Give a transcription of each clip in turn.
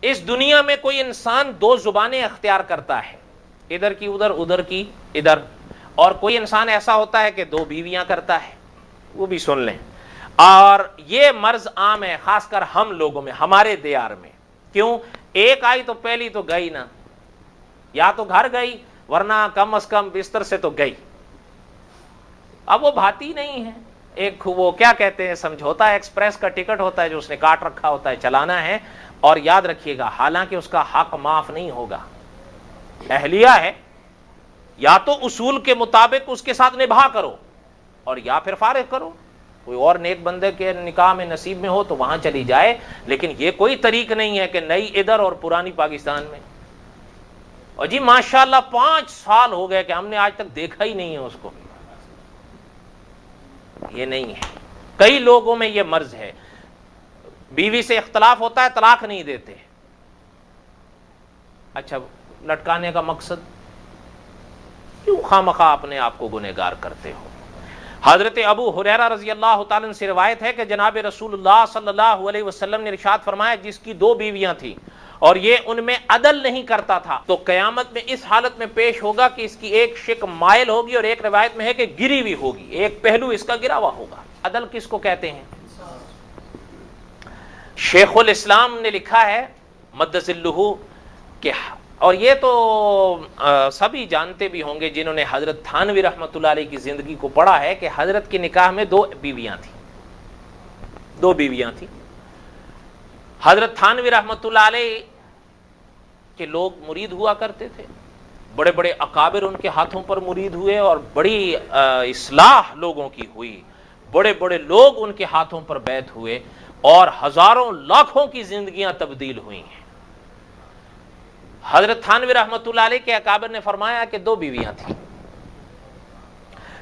اس دنیا میں کوئی انسان دو زبانیں اختیار کرتا ہے، ادھر کی ادھر، ادھر کی ادھر، اور کوئی انسان ایسا ہوتا ہے کہ دو بیویاں کرتا ہے، وہ بھی سن لیں۔ اور یہ مرض عام ہے خاص کر ہم لوگوں میں، ہمارے دیار میں۔ کیوں؟ ایک آئی تو پہلی تو گئی نا، یا تو گھر گئی ورنہ کم از کم بستر سے تو گئی۔ اب وہ بھاتی نہیں ہے، ایک وہ کیا کہتے ہیں سمجھوتا ایکسپریس کا ٹکٹ ہوتا ہے جو اس نے کاٹ رکھا ہوتا ہے، چلانا ہے۔ اور یاد رکھیے گا حالانکہ اس کا حق معاف نہیں ہوگا، اہلیہ ہے، یا تو اصول کے مطابق اس کے ساتھ نبھا کرو اور یا پھر فارغ کرو، کوئی اور نیک بندے کے نکاح میں نصیب میں ہو تو وہاں چلی جائے۔ لیکن یہ کوئی طریق نہیں ہے کہ نئی ادھر اور پرانی پاکستان میں۔ اور جی ماشاءاللہ 5 سال ہو گئے کہ ہم نے آج تک دیکھا ہی نہیں ہے اس کو، یہ نہیں ہے۔ کئی لوگوں میں یہ مرض ہے، بیوی سے اختلاف ہوتا ہے طلاق نہیں دیتے۔ اچھا لٹکانے کا مقصد کیوں خواہ اپنے آپ کو گنہگار کرتے ہو؟ حضرت ابو ہریرہ رضی اللہ تعالیٰ عنہ سے روایت ہے کہ جناب رسول اللہ صلی اللہ علیہ وسلم نے ارشاد فرمایا جس کی 2 بیویاں تھیں اور یہ ان میں عدل نہیں کرتا تھا تو قیامت میں اس حالت میں پیش ہوگا کہ اس کی ایک شق مائل ہوگی اور ایک روایت میں ہے کہ گری ہوئی ہوگی، ایک پہلو اس کا گرا ہوا ہوگا۔ عدل کس کو کہتے ہیں؟ شیخ الاسلام نے لکھا ہے مد ظلہ کہ، اور یہ تو سبھی جانتے بھی ہوں گے جنہوں نے حضرت تھانوی رحمۃ اللہ علیہ کی زندگی کو پڑھا ہے، کہ حضرت کے نکاح میں 2 بیویاں تھیں، 2 بیویاں تھیں۔ حضرت تھانوی رحمۃ اللہ علیہ کے لوگ مرید ہوا کرتے تھے، بڑے بڑے اکابر ان کے ہاتھوں پر مرید ہوئے اور بڑی اصلاح لوگوں کی ہوئی، بڑے بڑے لوگ ان کے ہاتھوں پر بیعت ہوئے اور ہزاروں لاکھوں کی زندگیاں تبدیل ہوئی ہیں۔ حضرت تھانوی رحمۃ اللہ علیہ کے اکابر نے فرمایا کہ 2 بیویاں تھیں،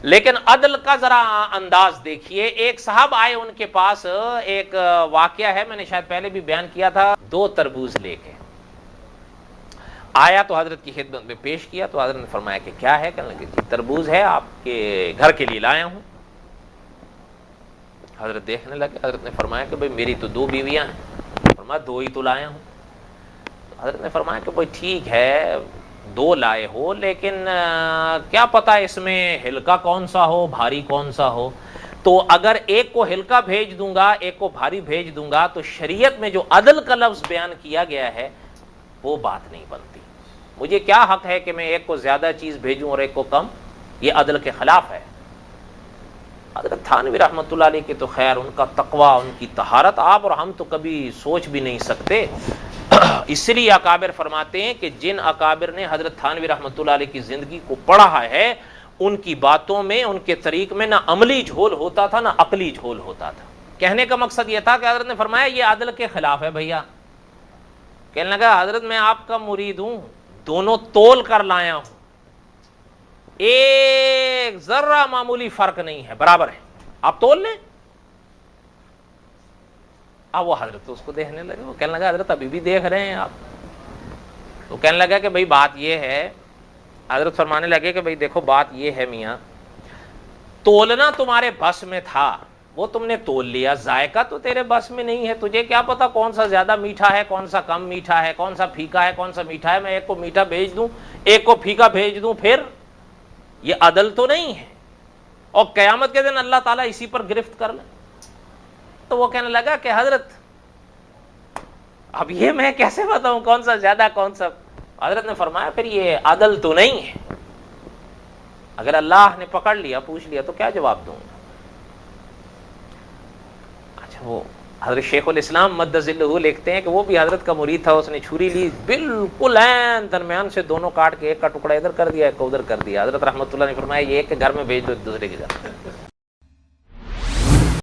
لیکن عدل کا ذرا انداز دیکھیے۔ ایک صاحب آئے ان کے پاس، ایک واقعہ ہے میں نے شاید پہلے بھی بیان کیا تھا، 2 تربوز لے کے آیا تو حضرت کی خدمت میں پیش کیا تو حضرت نے فرمایا کہ کیا ہے؟ کہنے لگے جی تربوز ہے آپ کے گھر کے لیے لایا ہوں۔ حضرت دیکھنے لگے، حضرت نے فرمایا کہ بھئی میری تو 2 بیویاں ہیں۔ فرمایا 2 ہی تو لایا ہوں۔ حضرت نے فرمایا کہ بھئی ٹھیک ہے 2 لائے ہو، لیکن کیا پتا اس میں ہلکا کون سا ہو بھاری کون سا ہو، تو اگر ایک کو ہلکا بھیج دوں گا ایک کو بھاری بھیج دوں گا تو شریعت میں جو عدل کا لفظ بیان کیا گیا ہے وہ بات نہیں بنتی۔ مجھے کیا حق ہے کہ میں ایک کو زیادہ چیز بھیجوں اور ایک کو کم؟ یہ عدل کے خلاف ہے۔ حضرت تھانوی رحمۃ اللہ علیہ کے تو خیر ان کا تقوی، ان کی طہارت آپ اور ہم تو کبھی سوچ بھی نہیں سکتے۔ اس لیے اکابر فرماتے ہیں کہ جن اکابر نے حضرت تھانوی رحمۃ اللہ علیہ کی زندگی کو پڑھا ہے ان کی باتوں میں، ان کے طریق میں نہ عملی جھول ہوتا تھا نہ عقلی جھول ہوتا تھا۔ کہنے کا مقصد یہ تھا کہ حضرت نے فرمایا یہ عدل کے خلاف ہے بھیا۔ کہنے لگا حضرت میں آپ کا مرید ہوں، دونوں تول کر لایا ہوں، ایک ذرہ معمولی فرق نہیں ہے، برابر ہے، آپ تول لیں۔ اب وہ حضرت اس کو دیکھنے لگے، وہ کہنے لگا حضرت ابھی بھی دیکھ رہے ہیں آپ؟ تو کہنے لگا کہ بھئی بات یہ ہے، حضرت فرمانے لگے کہ بھئی دیکھو بات یہ ہے میاں، تولنا تمہارے بس میں تھا، وہ تم نے تول لیا، ذائقہ تو تیرے بس میں نہیں ہے، تجھے کیا پتا کون سا زیادہ میٹھا ہے کون سا کم میٹھا ہے، کون سا پھیکا ہے کون سا میٹھا ہے، میں ایک کو میٹھا بھیج دوں ایک کو پھیکا بھیج دوں، پھر یہ عدل تو نہیں ہے، اور قیامت کے دن اللہ تعالیٰ اسی پر گرفت کر لے۔ تو وہ کہنے لگا کہ حضرت اب یہ میں کیسے بتاؤں کون سا زیادہ کون سا؟ حضرت نے فرمایا پھر یہ عدل تو نہیں ہے، اگر اللہ نے پکڑ لیا پوچھ لیا تو کیا جواب دوں گا؟ اچھا وہ حضرت شیخ الاسلام مد ظلہ لکھتے ہیں کہ وہ بھی حضرت کا مرید تھا، اس نے چھری لی بالکل عین درمیان سے دونوں کاٹ کے ایک کا ٹکڑا ادھر کر دیا ایک کو ادھر کر دیا۔ حضرت رحمۃ اللہ نے فرمایا یہ ایک کے گھر میں بھیج دو ایک دوسرے کے گھر۔